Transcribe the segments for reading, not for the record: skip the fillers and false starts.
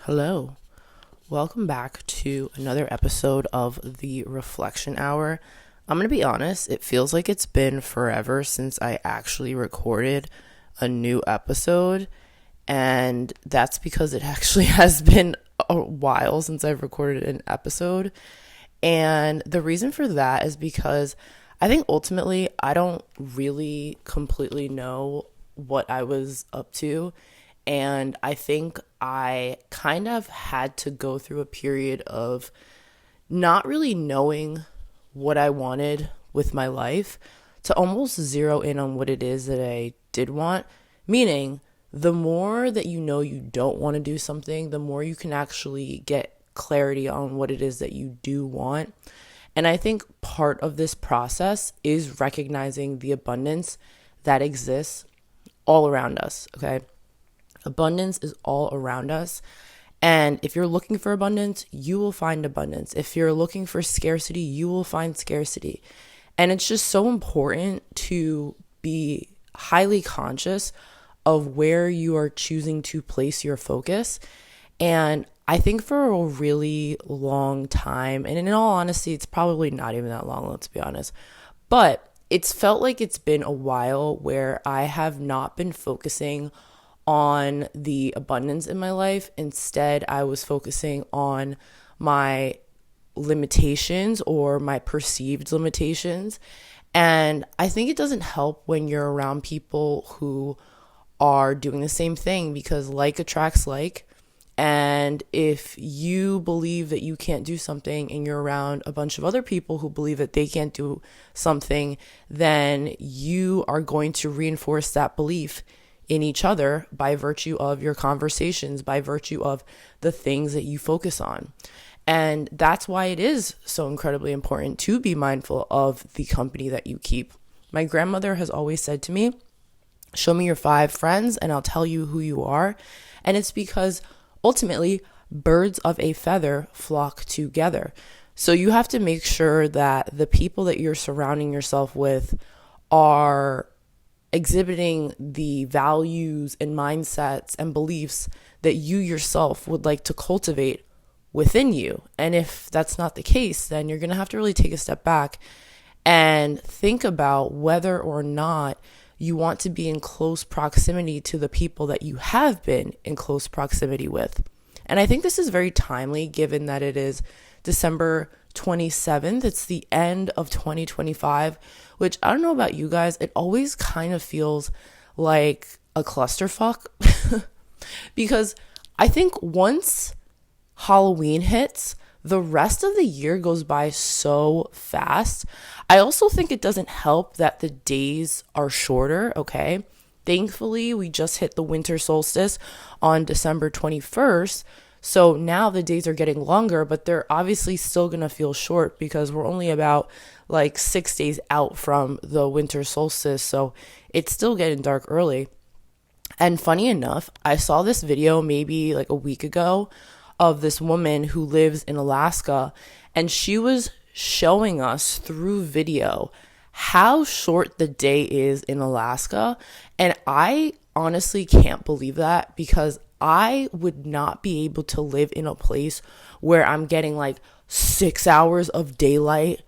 Hello. Welcome back to another episode of the Reflection Hour. I'm going to be honest, it feels like it's been forever since I actually recorded a new episode, and that's because it actually has been a while since I've recorded an episode. And the reason for that is because I think ultimately I don't really completely know what I was up to. And I think I kind of had to go through a period of not really knowing what I wanted with my life to almost zero in on what it is that I did want. Meaning, the more that you know you don't want to do something, the more you can actually get clarity on what it is that you do want. And I think part of this process is recognizing the abundance that exists all around us, okay? Abundance is all around us. And if you're looking for abundance, you will find abundance. If you're looking for scarcity, you will find scarcity. And it's just so important to be highly conscious of where you are choosing to place your focus. And I think for a really long time, and in all honesty, it's probably not even that long, let's be honest, but it's felt like it's been a while where I have not been focusing on the abundance in my life. Instead, I was focusing on my limitations or my perceived limitations. And I think it doesn't help when you're around people who are doing the same thing, because like attracts like. And if you believe that you can't do something and you're around a bunch of other people who believe that they can't do something, then you are going to reinforce that belief in each other by virtue of your conversations, by virtue of the things that you focus on. And that's why it is so incredibly important to be mindful of the company that you keep. My grandmother has always said to me, show me your 5 friends and I'll tell you who you are. And it's because ultimately birds of a feather flock together. So you have to make sure that the people that you're surrounding yourself with are exhibiting the values and mindsets and beliefs that you yourself would like to cultivate within you. And if that's not the case, then you're going to have to really take a step back and think about whether or not you want to be in close proximity to the people that you have been in close proximity with. And I think this is very timely given that it is December 27th. It's the end of 2025, which I don't know about you guys, it always kind of feels like a clusterfuck because I think once Halloween hits, the rest of the year goes by so fast. I also think it doesn't help that the days are shorter, okay? Thankfully, we just hit the winter solstice on December 21st. So now the days are getting longer, but they're obviously still going to feel short because we're only about like 6 days out from the winter solstice. So it's still getting dark early. And funny enough, I saw this video maybe like a week ago of this woman who lives in Alaska, and she was showing us through video how short the day is in Alaska. And I honestly can't believe that because I would not be able to live in a place where I'm getting like 6 hours of daylight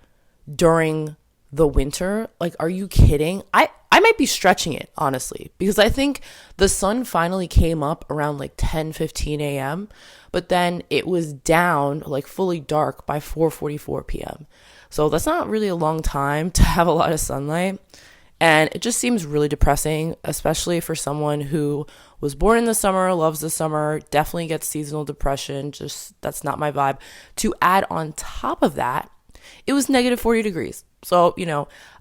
during the winter. Like, are you kidding? I might be stretching it, honestly, because I think the sun finally came up around like 10:15 a.m., but then it was down like fully dark by 4:44 p.m. So that's not really a long time to have a lot of sunlight. And it just seems really depressing, especially for someone who was born in the summer, loves the summer, definitely gets seasonal depression. Just that's not my vibe. To add on top of that, it was negative 40 degrees. So,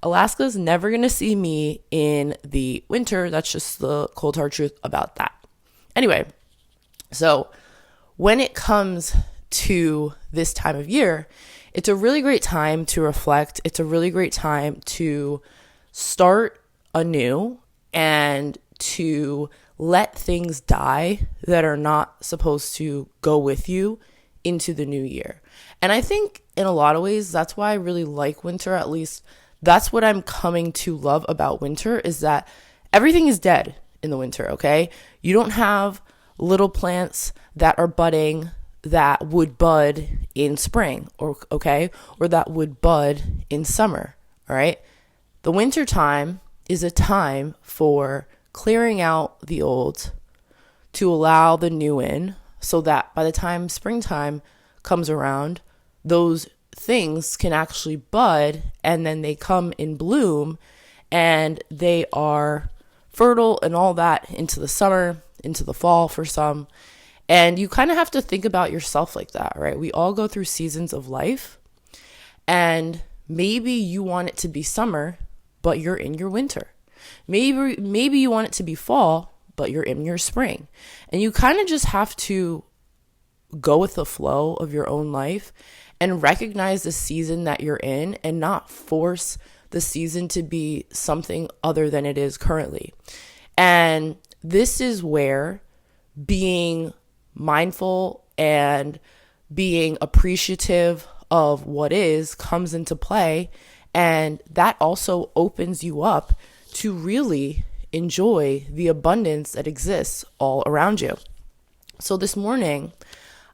Alaska's never going to see me in the winter. That's just the cold hard truth about that. Anyway, so when it comes to this time of year, it's a really great time to reflect. It's a really great time to start anew and to let things die that are not supposed to go with you into the new year. And I think in a lot of ways, that's why I really like winter. At least that's what I'm coming to love about winter, is that everything is dead in the winter, okay? You don't have little plants that are budding that would bud in spring, or that would bud in summer. All right. The winter time is a time for clearing out the old to allow the new in, so that by the time springtime comes around, those things can actually bud, and then they come in bloom and they are fertile and all that into the summer, into the fall for some. And you kind of have to think about yourself like that, right? We all go through seasons of life, and maybe you want it to be summer, but you're in your winter. Maybe you want it to be fall, but you're in your spring. And you kind of just have to go with the flow of your own life and recognize the season that you're in, and not force the season to be something other than it is currently. And this is where being mindful and being appreciative of what is comes into play. And that also opens you up to really enjoy the abundance that exists all around you. So this morning,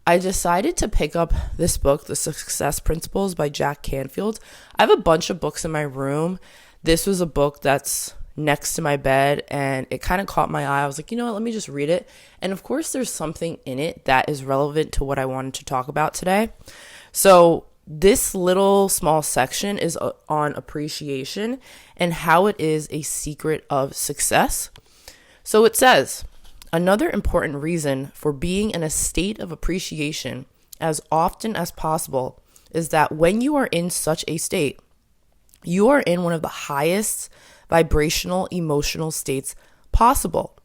I decided to pick up this book, The Success Principles by Jack Canfield. I have a bunch of books in my room. This was a book that's next to my bed, and it kind of caught my eye. I was like, you know what, let me just read it. And of course, there's something in it that is relevant to what I wanted to talk about today. So this little small section is on appreciation and how it is a secret of success. So it says, another important reason for being in a state of appreciation as often as possible is that when you are in such a state, you are in one of the highest vibrational emotional states possible.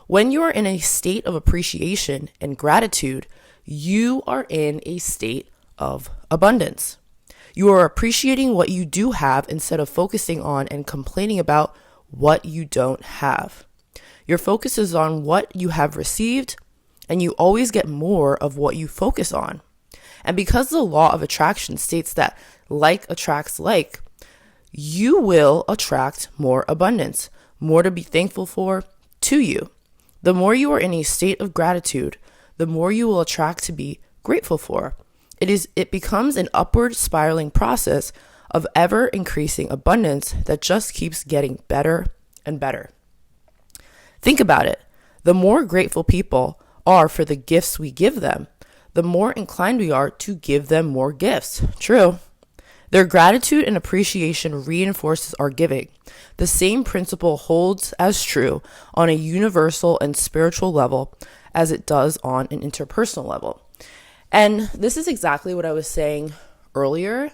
When you are in a state of appreciation and gratitude, you are in a state of abundance. You are appreciating what you do have instead of focusing on and complaining about what you don't have. Your focus is on what you have received, and you always get more of what you focus on. And because the law of attraction states that like attracts like, you will attract more abundance, more to be thankful for to you. The more you are in a state of gratitude, the more you will attract to be grateful for. It becomes an upward spiraling process of ever increasing abundance that just keeps getting better and better. Think about it. The more grateful people are for the gifts we give them, the more inclined we are to give them more gifts. True. Their gratitude and appreciation reinforces our giving. The same principle holds as true on a universal and spiritual level as it does on an interpersonal level. And this is exactly what I was saying earlier.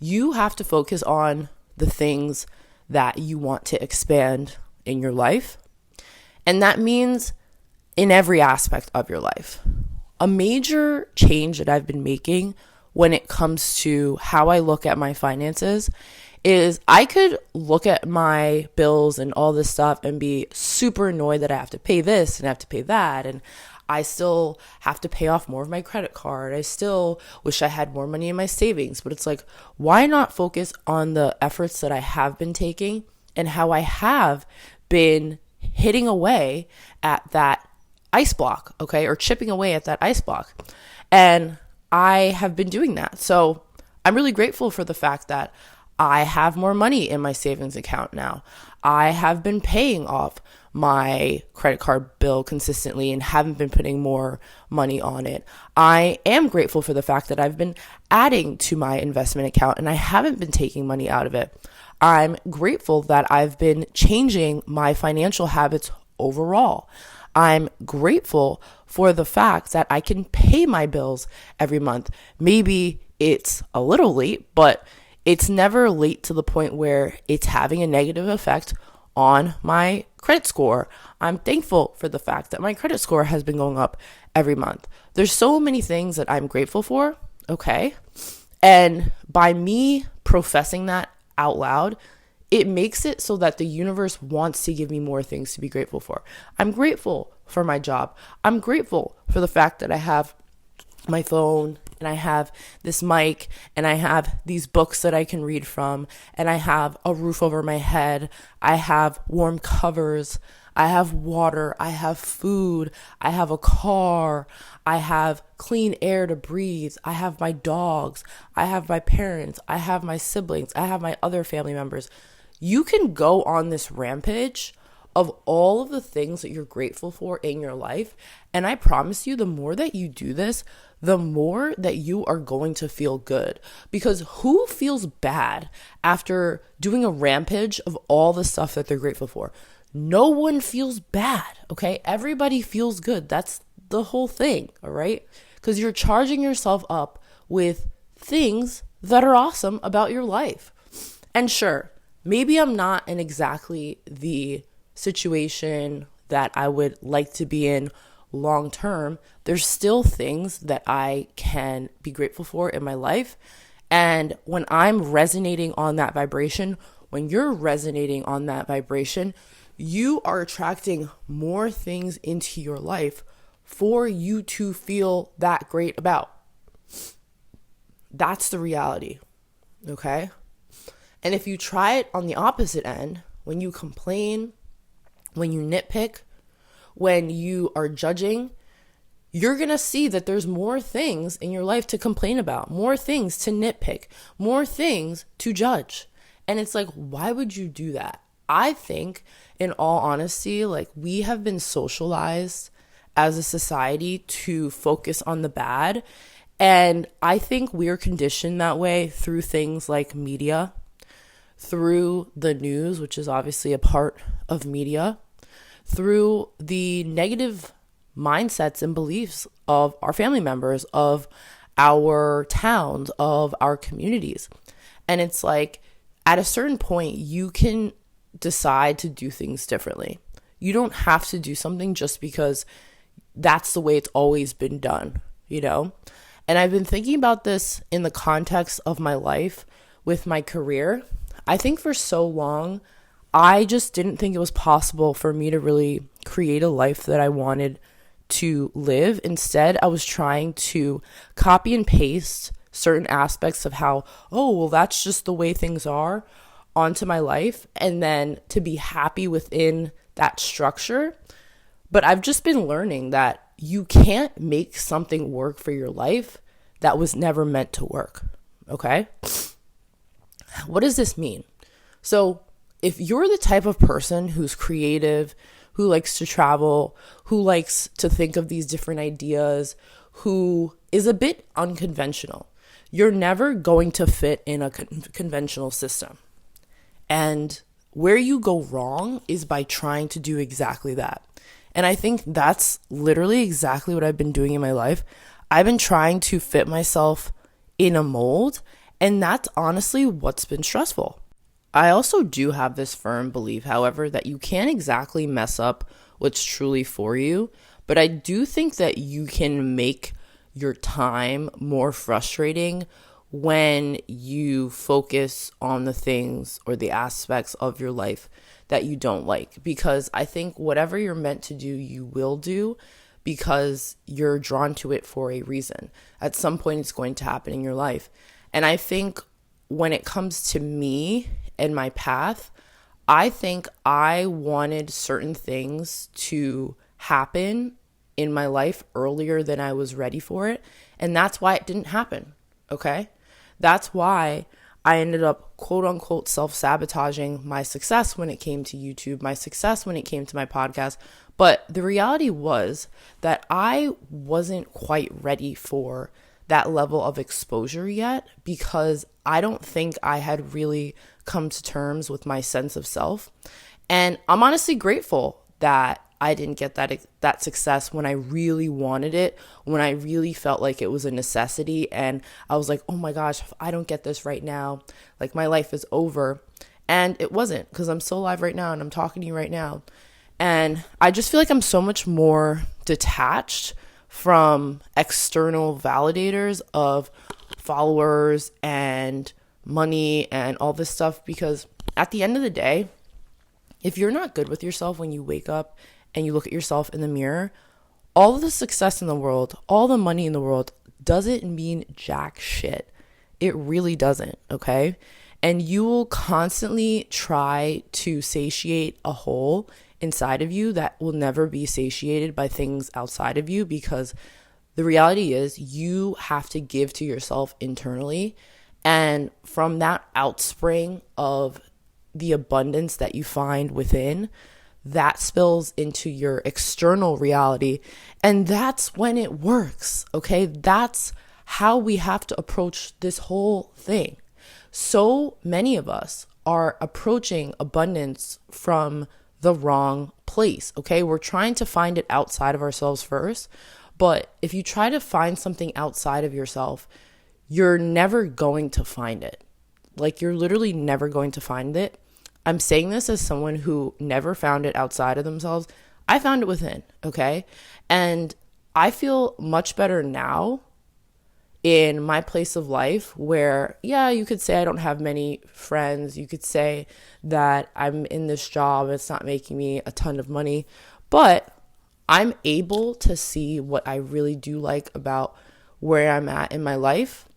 You have to focus on the things that you want to expand in your life. And that means in every aspect of your life. A major change that I've been making when it comes to how I look at my finances is I could look at my bills and all this stuff and be super annoyed that I have to pay this and I have to pay that, and I still have to pay off more of my credit card. I still wish I had more money in my savings. But it's like, why not focus on the efforts that I have been taking and how I have been hitting away at that ice block, okay, or chipping away at that ice block. And I have been doing that. So I'm really grateful for the fact that I have more money in my savings account now. I have been paying off my credit card bill consistently and haven't been putting more money on it. I am grateful for the fact that I've been adding to my investment account and I haven't been taking money out of it. I'm grateful that I've been changing my financial habits overall. I'm grateful for the fact that I can pay my bills every month. Maybe it's a little late, but it's never late to the point where it's having a negative effect on my credit score. I'm thankful for the fact that my credit score has been going up every month. There's so many things that I'm grateful for, okay? And by me professing that out loud, it makes it so that the universe wants to give me more things to be grateful for. I'm grateful for my job. I'm grateful for the fact that I have my phone and I have this mic and I have these books that I can read from and I have a roof over my head. I have warm covers. I have water, I have food, I have a car, I have clean air to breathe, I have my dogs, I have my parents, I have my siblings, I have my other family members. You can go on this rampage of all of the things that you're grateful for in your life. And I promise you, the more that you do this, the more that you are going to feel good. Because who feels bad after doing a rampage of all the stuff that they're grateful for? No one feels bad, okay? Everybody feels good. That's the whole thing, all right? Because you're charging yourself up with things that are awesome about your life. And sure, maybe I'm not in exactly the situation that I would like to be in long term. There's still things that I can be grateful for in my life. And when I'm resonating on that vibration, when you're resonating on that vibration, you are attracting more things into your life for you to feel that great about. That's the reality, okay? And if you try it on the opposite end, when you complain, when you nitpick, when you are judging, you're going to see that there's more things in your life to complain about, more things to nitpick, more things to judge. And it's like, why would you do that? I think, in all honesty, like, we have been socialized as a society to focus on the bad. And I think we're conditioned that way through things like media, through the news, which is obviously a part of media, through the negative mindsets and beliefs of our family members, of our towns, of our communities. And it's like, at a certain point, you can decide to do things differently. You don't have to do something just because that's the way it's always been done, you know? And I've been thinking about this in the context of my life with my career. I think for so long, I just didn't think it was possible for me to really create a life that I wanted to live. Instead, I was trying to copy and paste certain aspects of how, oh, well, that's just the way things are, onto my life, and then to be happy within that structure. But I've just been learning that you can't make something work for your life that was never meant to work, okay? What does this mean? So if you're the type of person who's creative, who likes to travel, who likes to think of these different ideas, who is a bit unconventional, you're never going to fit in a conventional system. And where you go wrong is by trying to do exactly that. And I think that's literally exactly what I've been doing in my life. I've been trying to fit myself in a mold, and that's honestly what's been stressful. I also do have this firm belief, however, that you can't exactly mess up what's truly for you, but I do think that you can make your time more frustrating when you focus on the things or the aspects of your life that you don't like. Because I think whatever you're meant to do, you will do because you're drawn to it for a reason. At some point, it's going to happen in your life. And I think when it comes to me and my path, I think I wanted certain things to happen in my life earlier than I was ready for it. And that's why it didn't happen, okay? That's why I ended up, quote unquote, self-sabotaging my success when it came to YouTube, my success when it came to my podcast. But the reality was that I wasn't quite ready for that level of exposure yet, because I don't think I had really come to terms with my sense of self. And I'm honestly grateful that I didn't get that success when I really wanted it, when I really felt like it was a necessity. And I was like, oh my gosh, if I don't get this right now, like, my life is over. And it wasn't, because I'm still alive right now and I'm talking to you right now. And I just feel like I'm so much more detached from external validators of followers and money and all this stuff, because at the end of the day, if you're not good with yourself when you wake up and you look at yourself in the mirror, all of the success in the world, all the money in the world doesn't mean jack shit. It really doesn't, okay? And you will constantly try to satiate a hole inside of you that will never be satiated by things outside of you, because the reality is you have to give to yourself internally. And from that outspring of the abundance that you find within, that spills into your external reality. And that's when it works, okay? That's how we have to approach this whole thing. So many of us are approaching abundance from the wrong place, okay? We're trying to find it outside of ourselves first. But if you try to find something outside of yourself, you're never going to find it. Like, you're literally never going to find it. I'm saying this as someone who never found it outside of themselves. I found it within, okay? And I feel much better now in my place of life where, yeah, you could say I don't have many friends. You could say that I'm in this job, it's not making me a ton of money, but I'm able to see what I really do like about where I'm at in my life,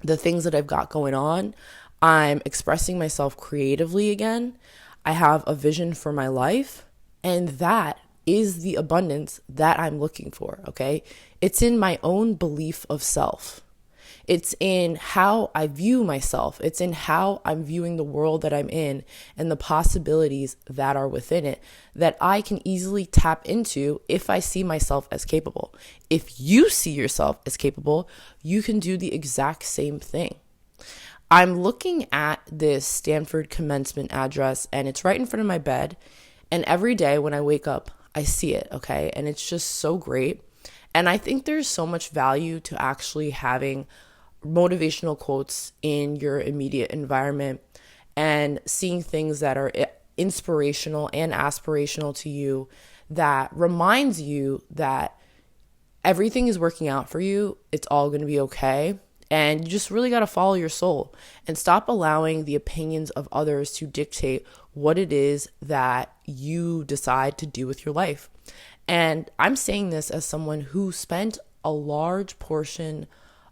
the things that I've got going on. I'm expressing myself creatively again. I have a vision for my life, and that is the abundance that I'm looking for, okay? It's in my own belief of self. It's in how I view myself. It's in how I'm viewing the world that I'm in and the possibilities that are within it that I can easily tap into if I see myself as capable. If you see yourself as capable, you can do the exact same thing. I'm looking at this Stanford commencement address, and it's right in front of my bed. And every day when I wake up, I see it, okay? And it's just so great. And I think there's so much value to actually having motivational quotes in your immediate environment and seeing things that are inspirational and aspirational to you that reminds you that everything is working out for you. It's all going to be okay. And you just really got to follow your soul and stop allowing the opinions of others to dictate what it is that you decide to do with your life. And I'm saying this as someone who spent a large portion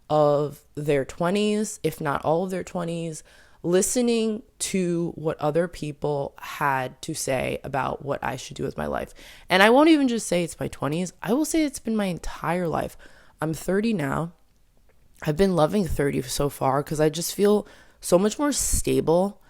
of their 20s, if not all of their 20s, listening to what other people had to say about what I should do with my life. And I won't even just say it's my 20s. I will say it's been my entire life. I'm 30 now. I've been loving 30 so far because I just feel so much more stable.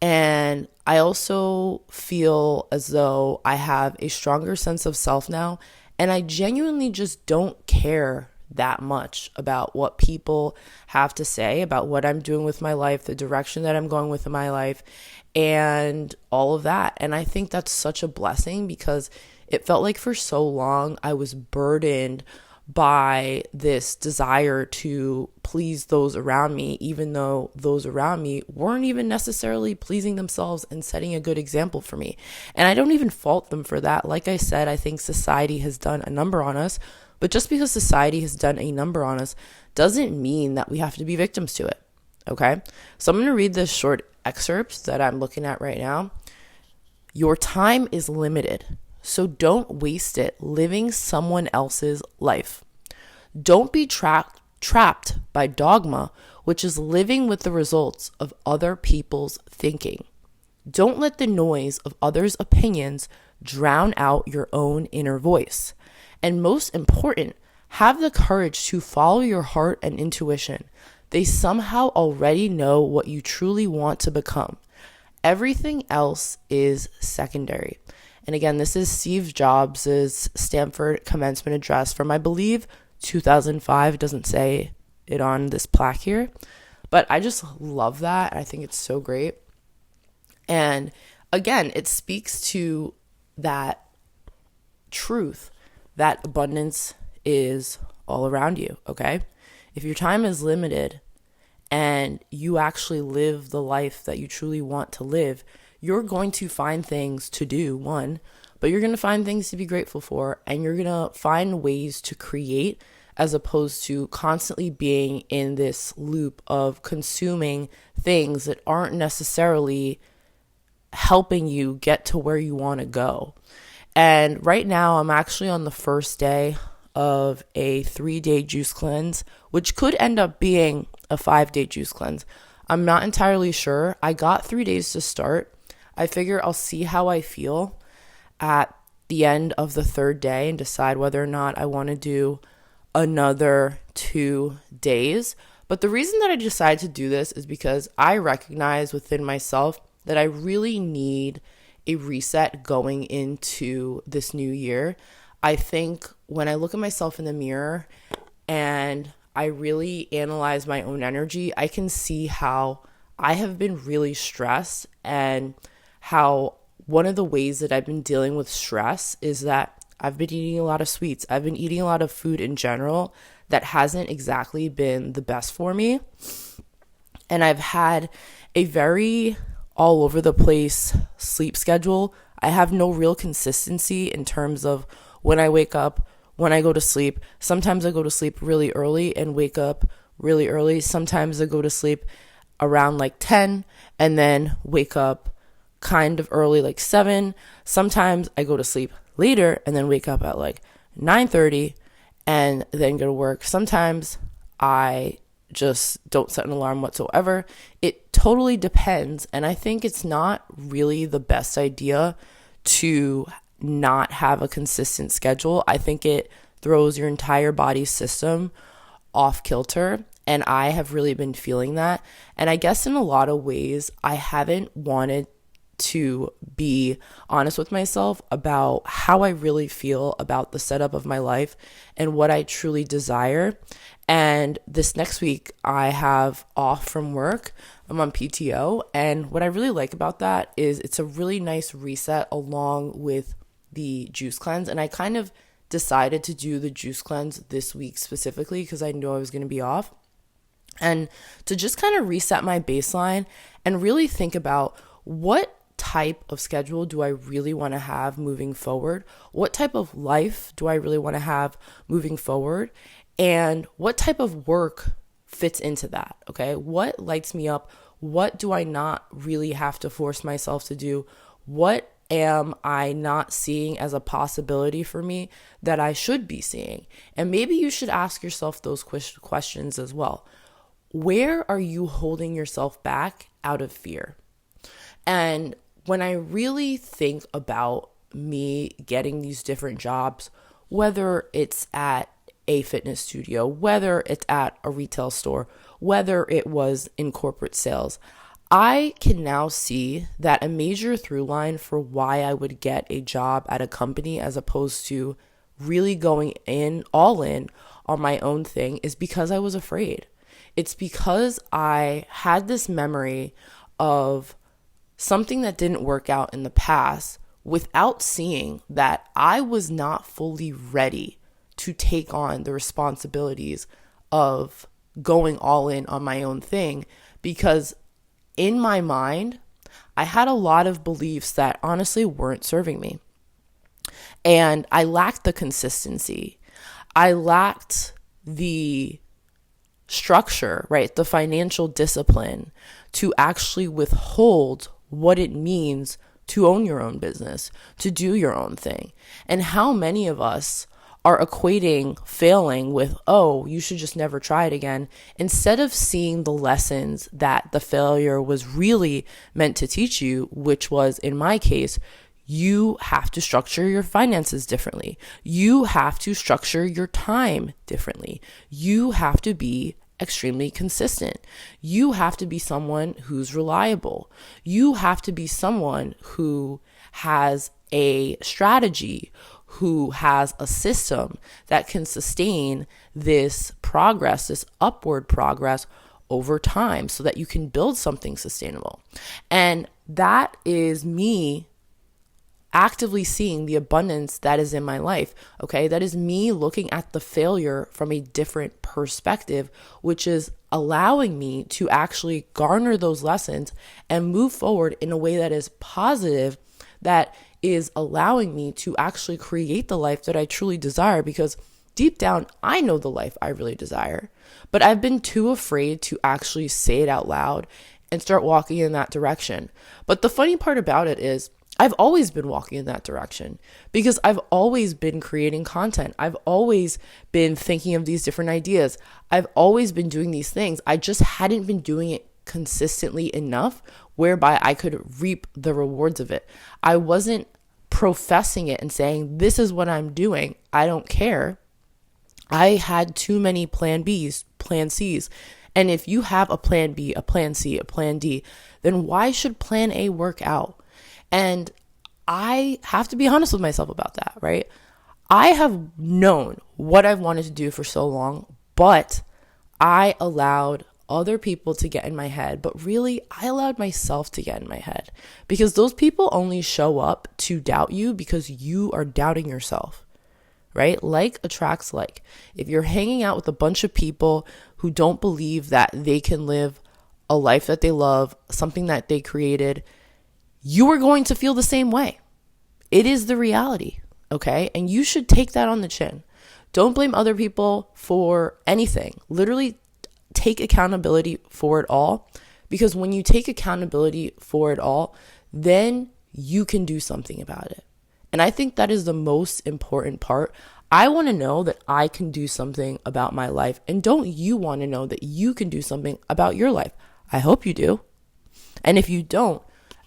And I also feel as though I have a stronger sense of self now. And I genuinely just don't care that much about what people have to say about what I'm doing with my life, the direction that I'm going with in my life, and all of that. And I think that's such a blessing because it felt like for so long I was burdened by this desire to please those around me, even though those around me weren't even necessarily pleasing themselves and setting a good example for me. And I don't even fault them for that. Like I said, I think society has done a number on us, but just because society has done a number on us doesn't mean that we have to be victims to it. Okay? So I'm going to read this short excerpt that I'm looking at right now. Your time is limited. So don't waste it living someone else's life. Don't be trapped by dogma, which is living with the results of other people's thinking. Don't let the noise of others' opinions drown out your own inner voice. And most important, have the courage to follow your heart and intuition. They somehow already know what you truly want to become. Everything else is secondary. And again, this is Steve Jobs' Stanford commencement address from, I believe, 2005. It doesn't say it on this plaque here. But I just love that. I think it's so great. And again, it speaks to that truth that abundance is all around you, okay? If your time is limited and you actually live the life that you truly want to live, you're going to find things to do, one, but you're going to find things to be grateful for, and you're going to find ways to create as opposed to constantly being in this loop of consuming things that aren't necessarily helping you get to where you want to go. And right now, I'm actually on the first day of a 3-day juice cleanse, which could end up being a 5-day juice cleanse. I'm not entirely sure. I got 3 days to start. I figure I'll see how I feel. at the end of the third day and decide whether or not I want to do another 2 days. But the reason that I decided to do this is because I recognize within myself that I really need a reset going into this new year. I think when I look at myself in the mirror and I really analyze my own energy, I can see how I have been really stressed, and how one of the ways that I've been dealing with stress is that I've been eating a lot of sweets. I've been eating a lot of food in general that hasn't exactly been the best for me. And I've had a very all over the place sleep schedule. I have no real consistency in terms of when I wake up, when I go to sleep. Sometimes I go to sleep really early and wake up really early. Sometimes I go to sleep around like 10 and then wake up kind of early, like 7. Sometimes I go to sleep later and then wake up at like 9:30 and then go to work. Sometimes I just don't set an alarm whatsoever. It totally depends. And I think it's not really the best idea to not have a consistent schedule. I think it throws your entire body system off kilter. And I have really been feeling that. And I guess in a lot of ways, I haven't wanted to be honest with myself about how I really feel about the setup of my life and what I truly desire. And this next week, I have off from work. I'm on PTO. And what I really like about that is it's a really nice reset along with the juice cleanse. And I kind of decided to do the juice cleanse this week specifically because I knew I was going to be off. And to just kind of reset my baseline and really think about what type of schedule do I really want to have moving forward? What type of life do I really want to have moving forward? And what type of work fits into that? Okay. What lights me up? What do I not really have to force myself to do? What am I not seeing as a possibility for me that I should be seeing? And maybe you should ask yourself those questions as well. Where are you holding yourself back out of fear? And when I really think about me getting these different jobs, whether it's at a fitness studio, whether it's at a retail store, whether it was in corporate sales, I can now see that a major through line for why I would get a job at a company as opposed to really going all in on my own thing is because I was afraid. It's because I had this memory of something that didn't work out in the past without seeing that I was not fully ready to take on the responsibilities of going all in on my own thing, because in my mind, I had a lot of beliefs that honestly weren't serving me. And I lacked the consistency. I lacked the structure, right? The financial discipline to actually withhold what it means to own your own business, to do your own thing. And how many of us are equating failing with, oh, you should just never try it again, instead of seeing the lessons that the failure was really meant to teach you, which was, in my case, you have to structure your finances differently. You have to structure your time differently. You have to be extremely consistent. You have to be someone who's reliable. You have to be someone who has a strategy, who has a system that can sustain this progress, this upward progress over time so that you can build something sustainable. And that is me actively seeing the abundance that is in my life. Okay. That is me looking at the failure from a different perspective, which is allowing me to actually garner those lessons and move forward in a way that is positive, that is allowing me to actually create the life that I truly desire. Because deep down, I know the life I really desire, but I've been too afraid to actually say it out loud and start walking in that direction. But the funny part about it is, I've always been walking in that direction because I've always been creating content. I've always been thinking of these different ideas. I've always been doing these things. I just hadn't been doing it consistently enough whereby I could reap the rewards of it. I wasn't professing it and saying, this is what I'm doing, I don't care, I had too many plan Bs, plan Cs. And if you have a plan B, a plan C, a plan D, then why should plan A work out? And I have to be honest with myself about that, right? I have known what I've wanted to do for so long, but I allowed other people to get in my head, but really I allowed myself to get in my head, because those people only show up to doubt you because you are doubting yourself, right? Like attracts like. If you're hanging out with a bunch of people who don't believe that they can live a life that they love, something that they created, you are going to feel the same way. It is the reality, okay? And you should take that on the chin. Don't blame other people for anything. Literally take accountability for it all, because when you take accountability for it all, then you can do something about it. And I think that is the most important part. I want to know that I can do something about my life. And don't you want to know that you can do something about your life? I hope you do. And if you don't,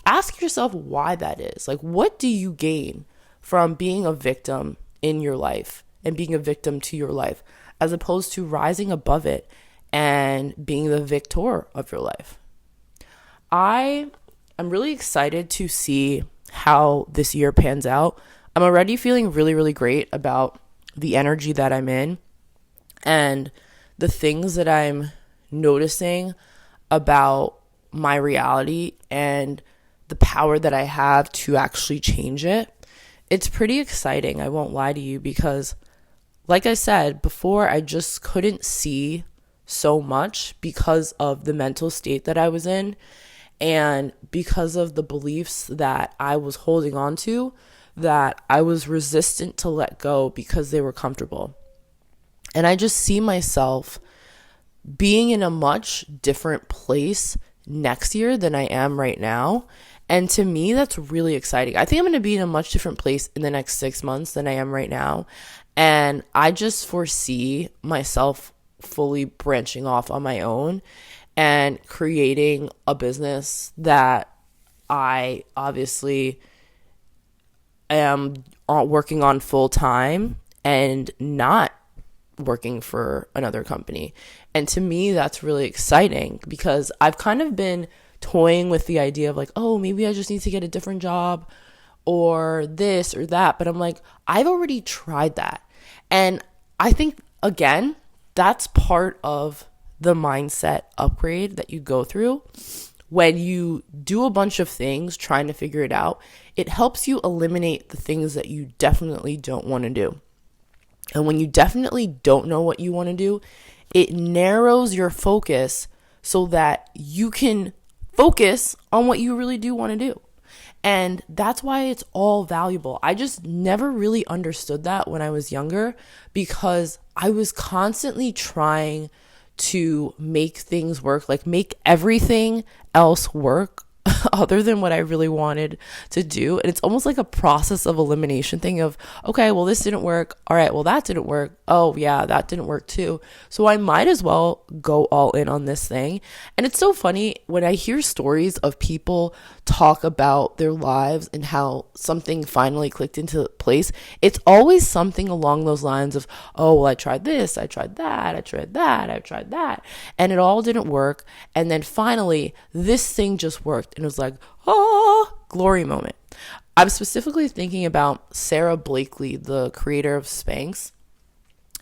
ask yourself why that is. Like, what do you gain from being a victim in your life and being a victim to your life, as opposed to rising above it and being the victor of your life? I'm really excited to see how this year pans out. I'm already feeling really, really great about the energy that I'm in and the things that I'm noticing about my reality and the power that I have to actually change it. It's pretty exciting, I won't lie to you, because like I said before, I just couldn't see so much because of the mental state that I was in and because of the beliefs that I was holding on to, that I was resistant to let go because they were comfortable. And I just see myself being in a much different place next year than I am right now. And to me, that's really exciting. I think I'm going to be in a much different place in the next 6 months than I am right now. And I just foresee myself fully branching off on my own and creating a business that I obviously am working on full time and not working for another company. And to me, that's really exciting, because I've kind of been toying with the idea of like, oh, maybe I just need to get a different job or this or that. But I'm like, I've already tried that. And I think, again, that's part of the mindset upgrade that you go through. When you do a bunch of things trying to figure it out, it helps you eliminate the things that you definitely don't want to do. And when you definitely don't know what you want to do, it narrows your focus so that you can focus on what you really do want to do. And that's why it's all valuable. I just never really understood that when I was younger, because I was constantly trying to make things work, like make everything else work other than what I really wanted to do. And it's almost like a process of elimination thing of, okay, well, this didn't work. All right, well, that didn't work. Oh, yeah, that didn't work too. So I might as well go all in on this thing. And it's so funny when I hear stories of people talk about their lives and how something finally clicked into place. It's always something along those lines of, oh, well, I tried this, I tried that, I tried that, I tried that, and it all didn't work. And then finally, this thing just worked. And it was like, oh, glory moment. I'm specifically thinking about Sarah Blakely, the creator of Spanx,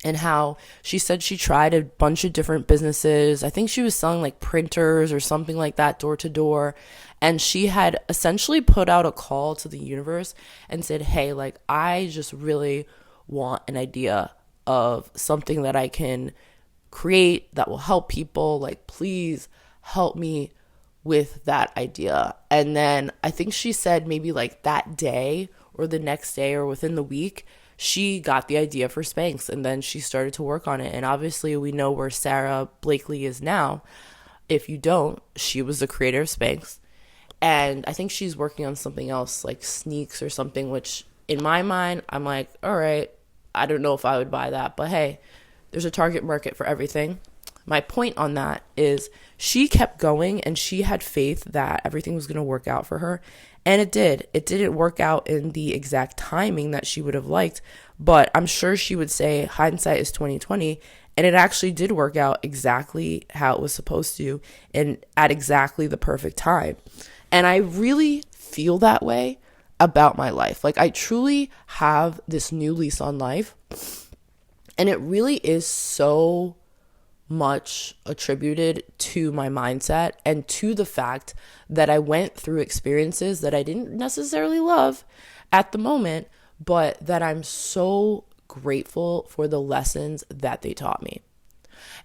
and how she said she tried a bunch of different businesses. I think she was selling like printers or something like that, door to door. And she had essentially put out a call to the universe and said, hey, like, I just really want an idea of something that I can create that will help people. Like, please help me with that idea. And then I think she said maybe like that day or the next day or within the week, she got the idea for Spanx, and then she started to work on it. And obviously we know where Sarah Blakely is now. If you don't, she was the creator of Spanx. And I think she's working on something else like Sneaks or something, which in my mind, I'm like, all right, I don't know if I would buy that, but hey, there's a target market for everything. my point on that is she kept going and she had faith that everything was going to work out for her. And it did. It didn't work out in the exact timing that she would have liked, but I'm sure she would say hindsight is 2020, and it actually did work out exactly how it was supposed to and at exactly the perfect time. And I really feel that way about my life. Like, I truly have this new lease on life, and it really is so much attributed to my mindset and to the fact that I went through experiences that I didn't necessarily love at the moment, but that I'm so grateful for the lessons that they taught me.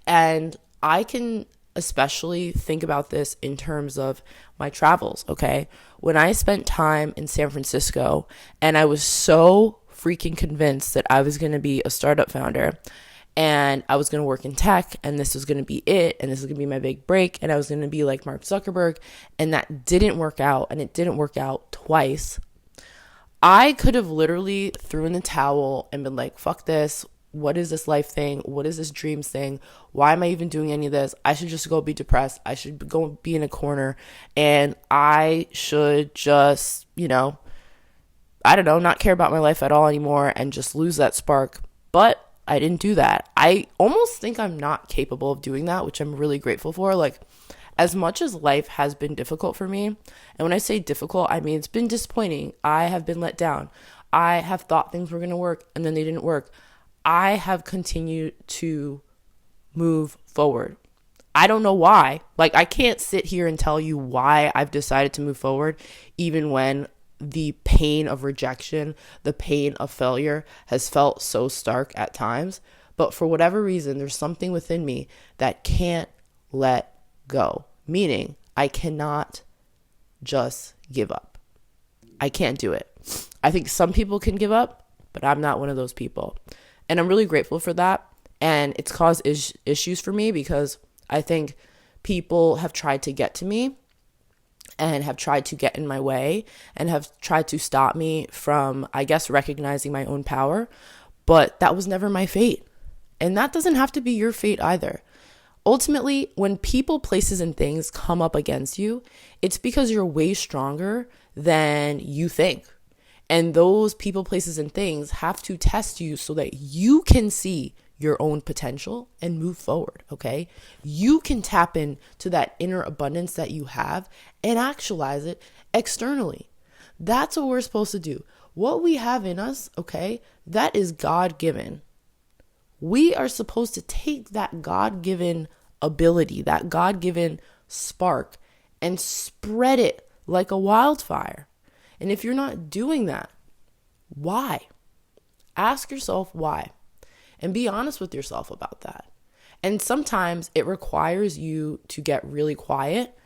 And I can especially think about this in terms of my travels, okay? When I spent time in San Francisco and I was so freaking convinced that I was going to be a startup founder, and I was going to work in tech, and this was going to be it, and this was going to be my big break, and I was going to be like Mark Zuckerberg, and that didn't work out, and it didn't work out twice. I could have literally threw in the towel and been like, fuck this, what is this life thing, what is this dreams thing, why am I even doing any of this, I should just go be depressed, I should go be in a corner, and I should just, I don't know, not care about my life at all anymore, and just lose that spark. But I didn't do that. I almost think I'm not capable of doing that, which I'm really grateful for. Like, as much as life has been difficult for me, and when I say difficult, I mean it's been disappointing. I have been let down. I have thought things were going to work, and then they didn't work. I have continued to move forward. I don't know why. Like, I can't sit here and tell you why I've decided to move forward, even when the pain of rejection, the pain of failure has felt so stark at times. But for whatever reason, there's something within me that can't let go. Meaning, I cannot just give up. I can't do it. I think some people can give up, but I'm not one of those people. And I'm really grateful for that. And it's caused issues for me because I think people have tried to get to me and have tried to get in my way and have tried to stop me from, I guess, recognizing my own power. But that was never my fate. And that doesn't have to be your fate either. Ultimately, when people, places, and things come up against you, it's because you're way stronger than you think. And those people, places, and things have to test you so that you can see your own potential and move forward, okay? You can tap into that inner abundance that you have and actualize it externally. That's what we're supposed to do. What we have in us, okay, that is God-given. We are supposed to take that God-given ability, that God-given spark, and spread it like a wildfire. And if you're not doing that, why? Ask yourself why. And be honest with yourself about that. And sometimes it requires you to get really quiet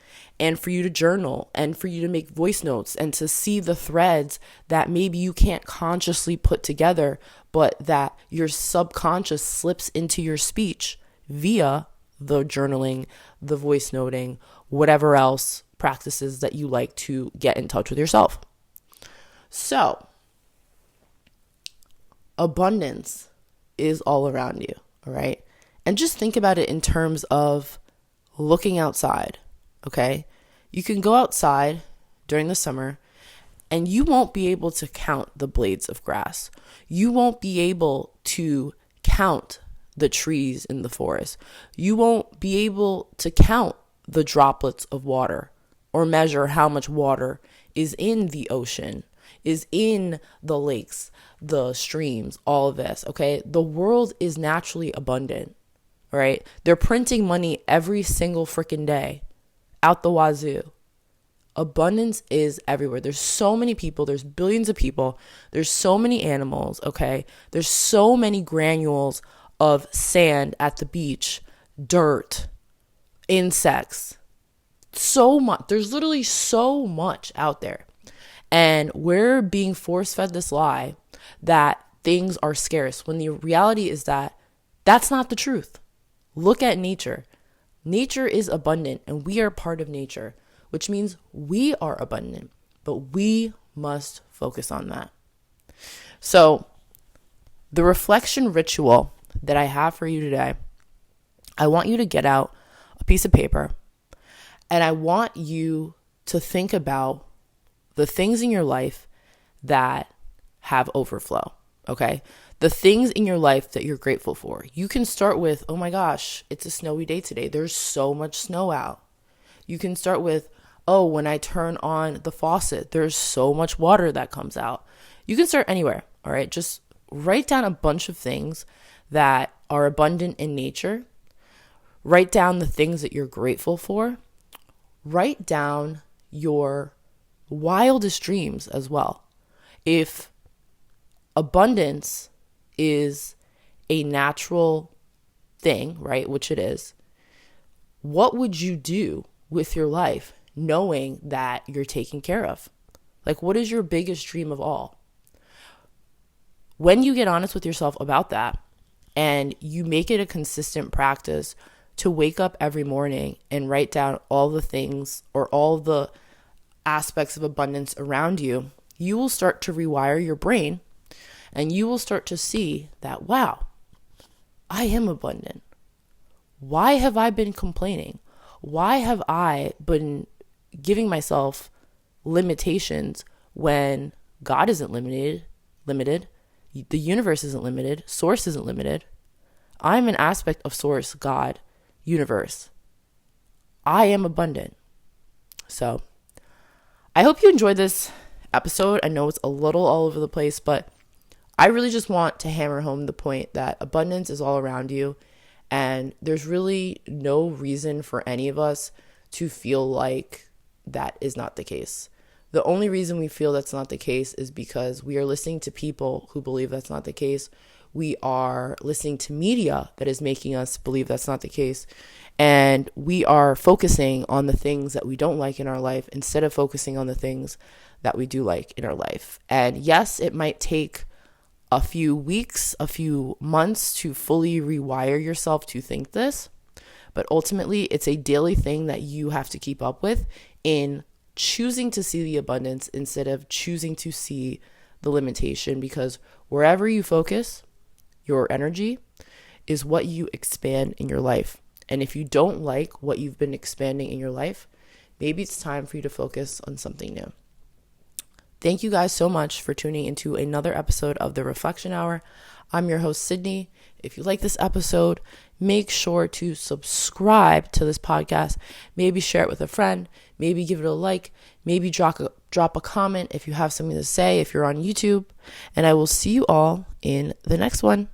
and for you to journal and for you to make voice notes and to see the threads that maybe you can't consciously put together, but that your subconscious slips into your speech via the journaling, the voice noting, whatever else practices that you like to get in touch with yourself. So, abundance is all around you, all right? And just think about it in terms of looking outside, okay? You can go outside during the summer and you won't be able to count the blades of grass. You won't be able to count the trees in the forest. You won't be able to count the droplets of water or measure how much water is in the ocean, is in the lakes, the streams, all of this, okay? The world is naturally abundant, right? They're printing money every single freaking day out the wazoo. Abundance is everywhere. There's so many people. There's billions of people. There's so many animals, okay? There's so many granules of sand at the beach, dirt, insects, so much. There's literally so much out there. And we're being force-fed this lie that things are scarce when the reality is that that's not the truth. Look at nature. Nature is abundant and we are part of nature, which means we are abundant, but we must focus on that. So the reflection ritual that I have for you today, I want you to get out a piece of paper and I want you to think about the things in your life that have overflow, okay? The things in your life that you're grateful for. You can start with, oh my gosh, it's a snowy day today. There's so much snow out. You can start with, oh, when I turn on the faucet, there's so much water that comes out. You can start anywhere, all right? Just write down a bunch of things that are abundant in nature. Write down the things that you're grateful for. Write down your wildest dreams as well. If abundance is a natural thing, right, which it is, what would you do with your life knowing that you're taken care of? Like, what is your biggest dream of all? When you get honest with yourself about that and you make it a consistent practice to wake up every morning and write down all the things or all the aspects of abundance around you, you will start to rewire your brain and you will start to see that, wow, I am abundant. Why have I been complaining? Why have I been giving myself limitations when God isn't limited, the universe isn't limited, source isn't limited. I'm an aspect of source, God, universe. I am abundant. So I hope you enjoyed this episode. I know it's a little all over the place, but I really just want to hammer home the point that abundance is all around you. And there's really no reason for any of us to feel like that is not the case. The only reason we feel that's not the case is because we are listening to people who believe that's not the case. We are listening to media that is making us believe that's not the case. And we are focusing on the things that we don't like in our life instead of focusing on the things that we do like in our life. And yes, it might take a few weeks, a few months to fully rewire yourself to think this. But ultimately, it's a daily thing that you have to keep up with in choosing to see the abundance instead of choosing to see the limitation, because wherever you focus, your energy is what you expand in your life. And if you don't like what you've been expanding in your life, maybe it's time for you to focus on something new. Thank you guys so much for tuning into another episode of The Reflection Hour. I'm your host, Sydney. If you like this episode, make sure to subscribe to this podcast. Maybe share it with a friend. Maybe give it a like. Maybe drop a comment if you have something to say, if you're on YouTube. And I will see you all in the next one.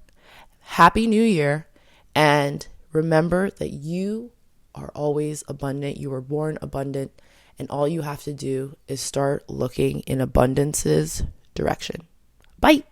Happy New Year. And remember that you are always abundant. You were born abundant. And all you have to do is start looking in abundance's direction. Bye.